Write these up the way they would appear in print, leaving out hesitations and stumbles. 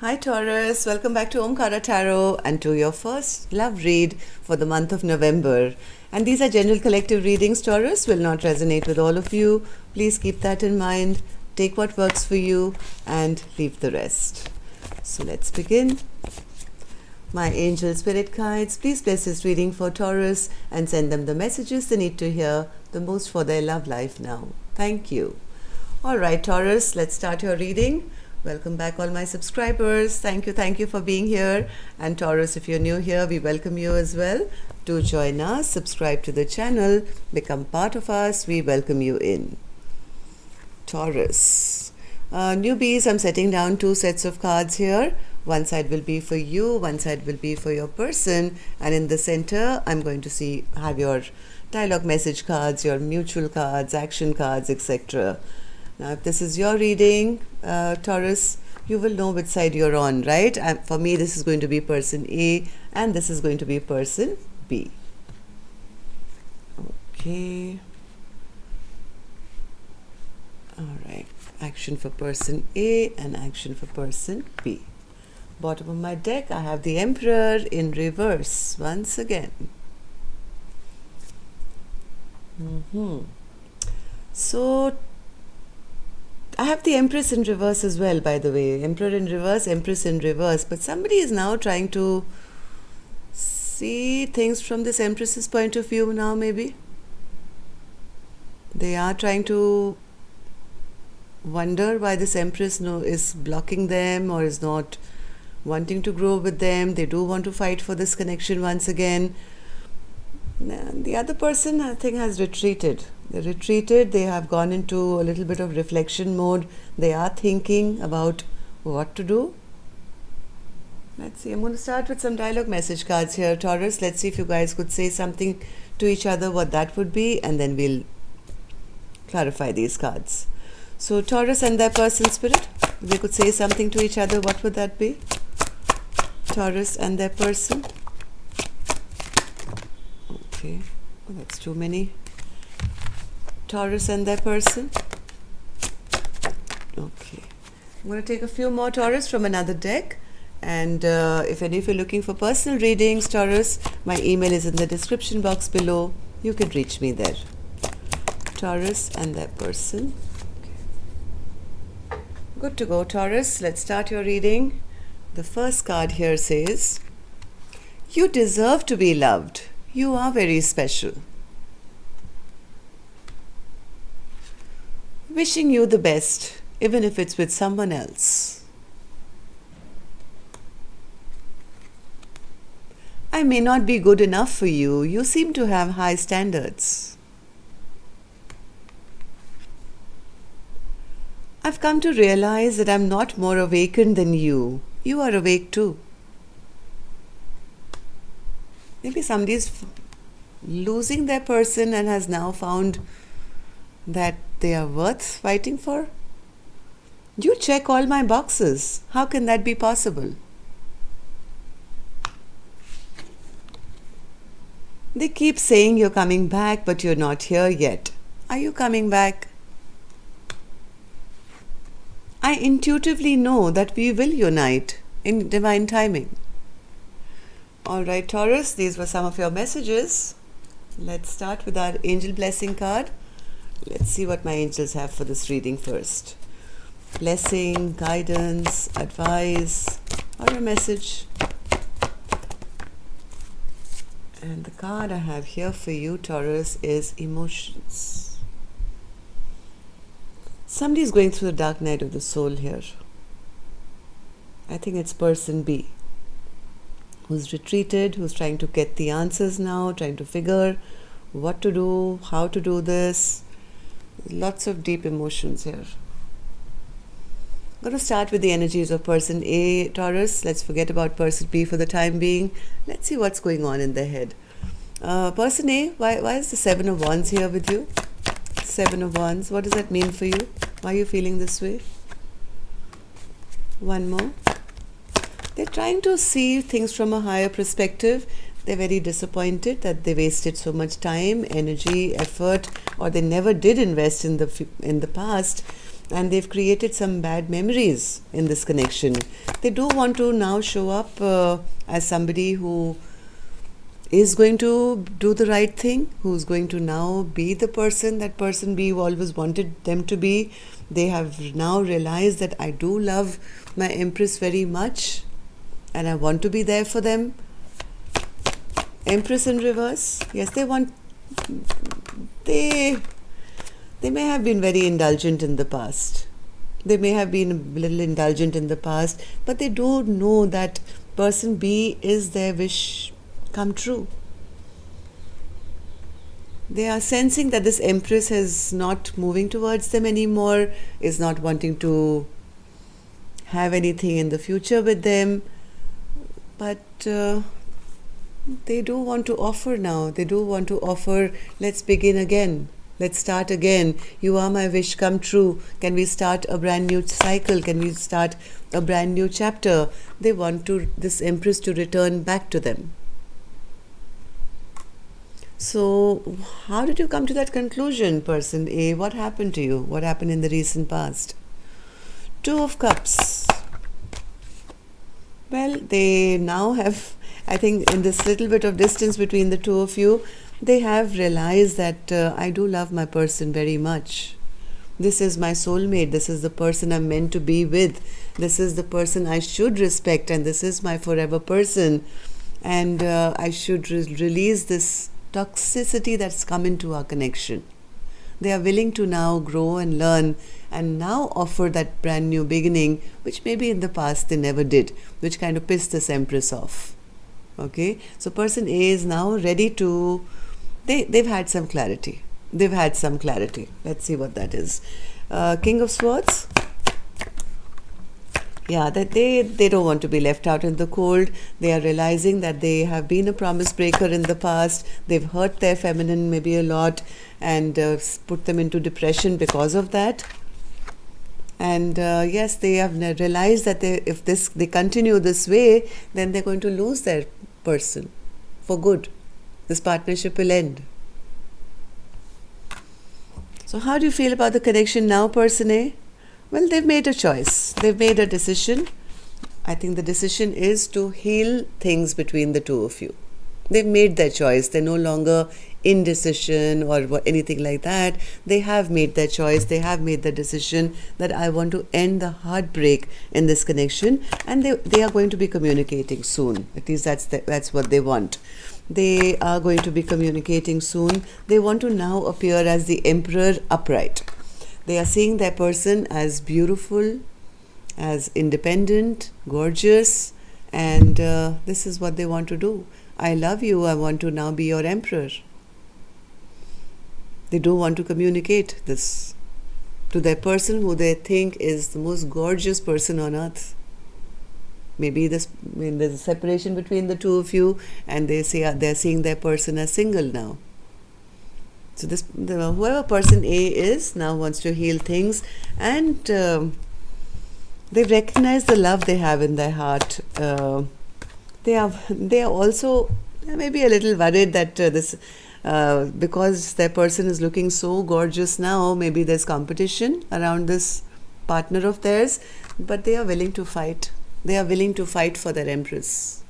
Hi Taurus, welcome back to Omkara Tarot and to your first love read for the month of November. And these are general collective readings. Taurus will not resonate with all of you. Please keep that in mind. Take what works for you and leave the rest. So let's begin. My angel spirit guides, please bless this reading for Taurus and send them the messages they need to hear the most for their love life now. Thank you. All right, Taurus, let's start your reading. Welcome back, all my subscribers. Thank you for being here. And Taurus, if you're new here, we welcome you as well. Do join us, subscribe to the channel, become part of us. We welcome you in. Taurus. Newbies, I'm setting down 2 sets of cards here. One side will be for you, one side will be for your person. And in the center, I'm going to have your dialogue message cards, your mutual cards, action cards, etc. Now, if this is your reading, Taurus, you will know which side you're on, right? For me, this is going to be person A and this is going to be person B. Okay. All right. Action for person A and action for person B. Bottom of my deck, I have the Emperor in reverse once again. So, I have the Empress in reverse as well, by the way. Emperor in reverse, Empress in reverse. But somebody is now trying to see things from this Empress's point of view now, maybe. They are trying to wonder why this Empress is blocking them or is not wanting to grow with them. They do want to fight for this connection once again. And the other person, I think, has retreated. They have gone into a little bit of reflection mode. They are thinking about what to do. Let's see, I'm going to start with some dialogue message cards here, Taurus. Let's see if you guys could say something to each other, what that would be, and then we'll clarify these cards. So Taurus and their person spirit, if they could say something to each other, what would that be? Taurus and their person. Okay, oh, that's too many. Taurus and their person. Okay, I'm going to take a few more Taurus from another deck. And if any of you are looking for personal readings, Taurus, my email is in the description box below. You can reach me there. Taurus and their person. Okay. Good to go, Taurus. Let's start your reading. The first card here says, you deserve to be loved. You are very special. Wishing you the best, even if it's with someone else. I may not be good enough for you. You seem to have high standards. I've come to realize that I'm not more awakened than you. You are awake too. Maybe somebody's losing their person and has now found that they are worth fighting for. You check all my boxes. How can that be possible? They keep saying you're coming back, but you're not here yet. Are you coming back? I intuitively know that we will unite in divine timing. All right, Taurus, these were some of your messages. Let's start with our angel blessing card. Let's see what my angels have for this reading first. Blessing, guidance, advice, or a message. And the card I have here for you, Taurus, is emotions. Somebody is going through the dark night of the soul here. I think it's person B, who's retreated, who's trying to get the answers now, trying to figure what to do, how to do this. Lots of deep emotions here. I'm going to start with the energies of person A, Taurus. Let's forget about person B for the time being. Let's see what's going on in their head. Person A, why is the 7 of Wands here with you? 7 of Wands, what does that mean for you? Why are you feeling this way? One more. They're trying to see things from a higher perspective. They're very disappointed that they wasted so much time, energy, effort, or they never did invest in the past and they've created some bad memories in this connection. They do want to now show up as somebody who is going to do the right thing, who's going to now be the person that person B always wanted them to be. They have now realized that I do love my Empress very much and I want to be there for them. Empress in reverse, yes, they may have been very indulgent in the past. They may have been a little indulgent in the past, but they do know that person B is their wish come true. They are sensing that this Empress is not moving towards them anymore, is not wanting to have anything in the future with them, but they do want to offer now. They do want to offer, let's begin again. Let's start again. You are my wish come true. Can we start a brand new cycle? Can we start a brand new chapter? They want this Empress to return back to them. So, how did you come to that conclusion, person A? What happened to you? What happened in the recent past? Two of Cups. Well, they now have, I think, in this little bit of distance between the two of you, they have realized that I do love my person very much. This is my soulmate. This is the person I'm meant to be with. This is the person I should respect, and this is my forever person. And I should release this toxicity that's come into our connection. They are willing to now grow and learn and now offer that brand new beginning, which maybe in the past they never did, which kind of pissed this Empress off. Okay, so person A is now ready to, they've had some clarity. They've had some clarity. Let's see what that is. King of Swords. Yeah, that they don't want to be left out in the cold. They are realizing that they have been a promise breaker in the past. They've hurt their feminine maybe a lot and put them into depression because of that. And yes, they have realized that if they continue this way, then they're going to lose their person for good. This partnership will end. So how do you feel about the connection now, person A? Well, they've made a choice. They've made a decision. I think the decision is to heal things between the two of you. They've made their choice. They're no longer indecision or anything like that. They have made their choice. They have made the decision that I want to end the heartbreak in this connection, and they are going to be communicating soon. At least that's what they want. They are going to be communicating soon. They want to now appear as the Emperor upright. They are seeing their person as beautiful, as independent, gorgeous, and this is what they want to do. I love you. I want to now be your Emperor. They do want to communicate this to their person who they think is the most gorgeous person on earth. Maybe there's a separation between the two of you, and they're seeing their person as single now. So whoever person A is now wants to heal things, and they've recognized the love they have in their heart. They are also maybe a little worried that because their person is looking so gorgeous now, maybe there's competition around this partner of theirs, but they are willing to fight. They are willing to fight for their Empress.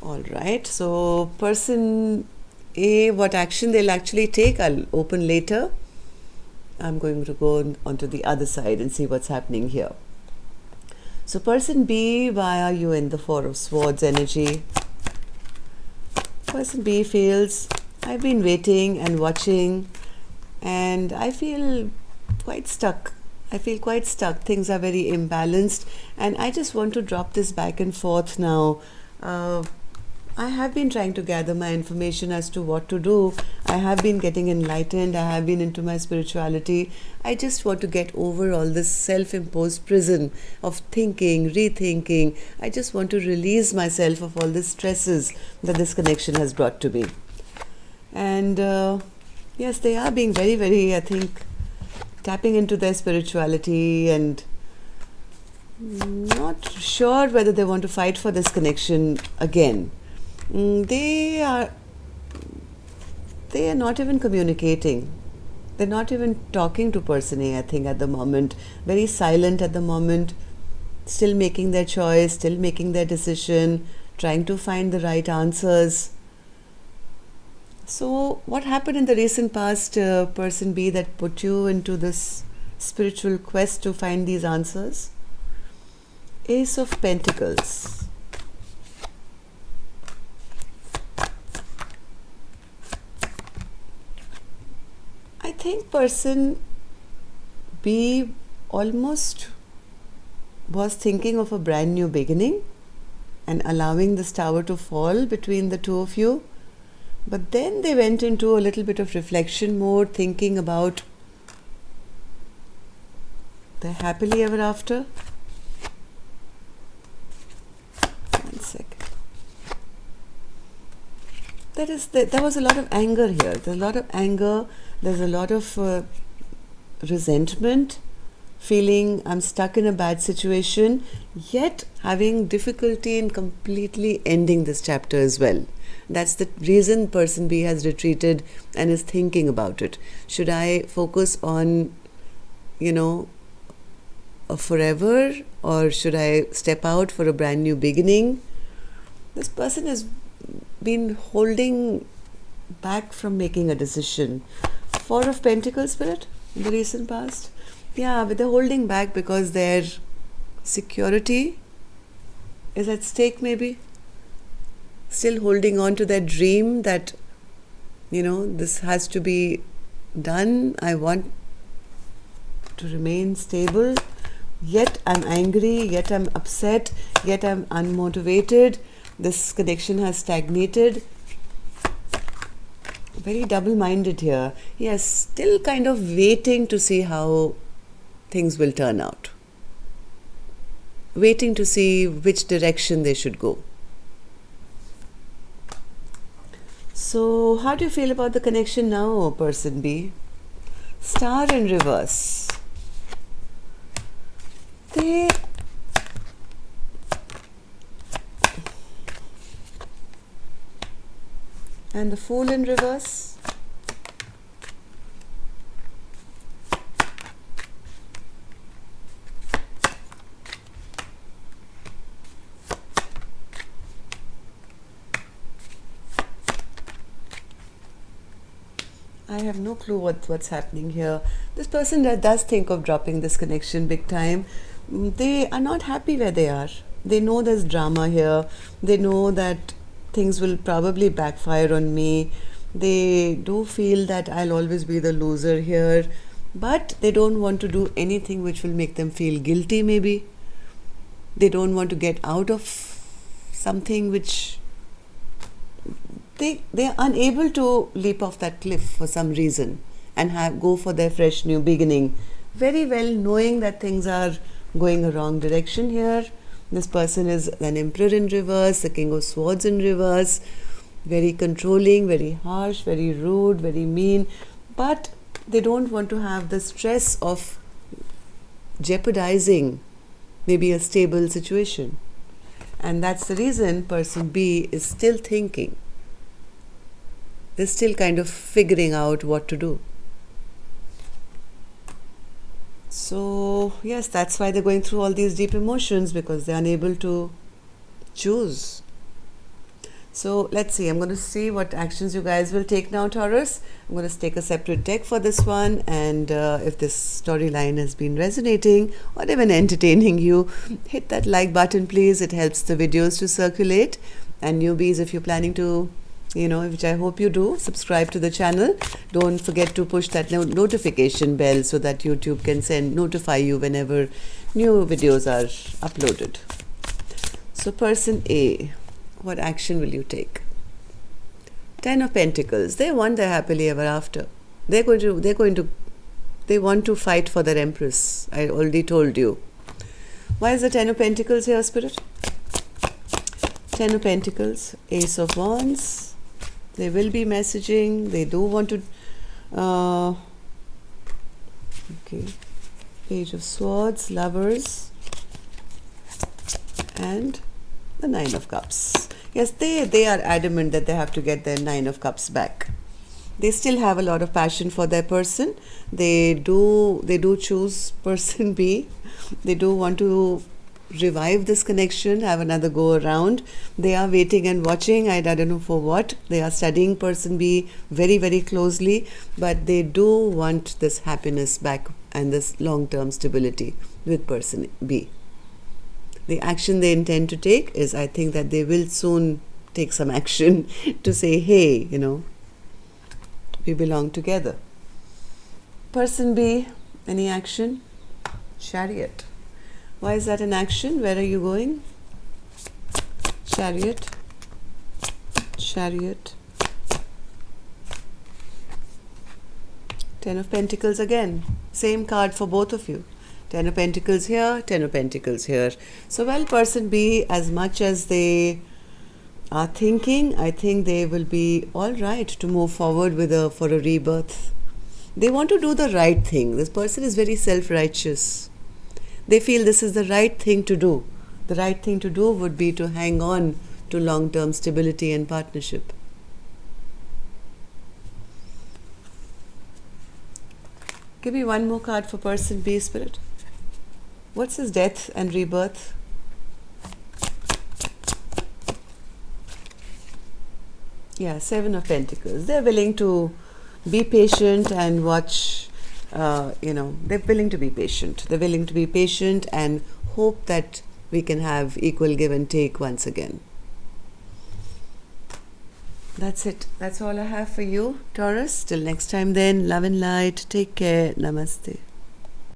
All right, so person A, what action they'll actually take, I'll open later. I'm going to go on to the other side and see what's happening here. So person B, why are you in the Four of Swords energy? Person B feels, I've been waiting and watching, and I feel quite stuck. I feel quite stuck. Things are very imbalanced, and I just want to drop this back and forth now. I have been trying to gather my information as to what to do. I have been getting enlightened. I have been into my spirituality. I just want to get over all this self-imposed prison of thinking, rethinking. I just want to release myself of all the stresses that this connection has brought to me. And yes, they are being very, very, I think, tapping into their spirituality and not sure whether they want to fight for this connection again. They are they are not even communicating. They're not even talking to person A, I think, at the moment. Very silent at the moment, still making their choice, still making their decision, trying to find the right answers. So, what happened in the recent past, person B, that put you into this spiritual quest to find these answers? Ace of Pentacles. I think person B almost was thinking of a brand new beginning and allowing this tower to fall between the two of you. But then they went into a little bit of reflection mode, thinking about the happily ever after. One second. There was a lot of anger here. There's a lot of anger. There's a lot of resentment, feeling I'm stuck in a bad situation, yet having difficulty in completely ending this chapter as well. That's the reason person B has retreated and is thinking about it. Should I focus on, a forever, or should I step out for a brand new beginning? This person has been holding back from making a decision. Four of Pentacles, Spirit, in the recent past. Yeah, but they're holding back because their security is at stake, maybe. Still holding on to their dream that, this has to be done. I want to remain stable. Yet I'm angry, yet I'm upset, yet I'm unmotivated. This connection has stagnated. Very double-minded here. Yes, still kind of waiting to see how things will turn out. Waiting to see which direction they should go. So, how do you feel about the connection now, person B? Star in reverse. And the Fool in reverse. I have no clue what's happening here. This person that does think of dropping this connection big time. They are not happy where they are. They know there's drama here. They know that things will probably backfire on me. They do feel that I'll always be the loser here. But they don't want to do anything which will make them feel guilty, maybe. They don't want to get out of something which they are unable to leap off that cliff for some reason and go for their fresh new beginning, very well knowing that things are going a wrong direction here. This person is an Emperor in reverse, the King of Swords in reverse, very controlling, very harsh, very rude, very mean, but they don't want to have the stress of jeopardizing maybe a stable situation. And that's the reason person B is still thinking. They're still kind of figuring out what to do. So, yes, that's why they're going through all these deep emotions, because they're unable to choose. So, let's see. I'm going to see what actions you guys will take now, Taurus. I'm going to take a separate deck for this one. And if this storyline has been resonating or even entertaining you, hit that like button, please. It helps the videos to circulate. And newbies, if you're planning to, which I hope you do, subscribe to the channel. Don't forget to push that notification bell so that YouTube can notify you whenever new videos are uploaded. So person A, what action will you take? Ten of Pentacles. They want their happily ever after. They want to fight for their Empress. I already told you. Why is the Ten of Pentacles here, Spirit? Ten of Pentacles, Ace of Wands. They will be messaging. They do want to. Page of Swords, Lovers, and the Nine of Cups. Yes, they are adamant that they have to get their Nine of Cups back. They still have a lot of passion for their person. They do choose person B. They do want to revive this connection, have another go around. They are waiting and watching. I don't know for what. They are studying person B very, very closely, but they do want this happiness back and this long-term stability with person B. The action they intend to take is, I think that they will soon take some action to say, hey, we belong together. Person B, any action? Chariot. Why is that an action? Where are you going? Chariot. Chariot. Ten of Pentacles again. Same card for both of you. Ten of Pentacles here, Ten of Pentacles here. So, well, person B, as much as they are thinking, I think they will be all right to move forward for a rebirth. They want to do the right thing. This person is very self-righteous. They feel this is the right thing to do. The right thing to do would be to hang on to long-term stability and partnership. Give me one more card for person B, Spirit. What's his death and rebirth? Yeah, Seven of Pentacles. They're willing to be patient and watch. They're willing to be patient. They're willing to be patient and hope that we can have equal give and take once again. That's it. That's all I have for you, Taurus. Till next time then, love and light. Take care. Namaste.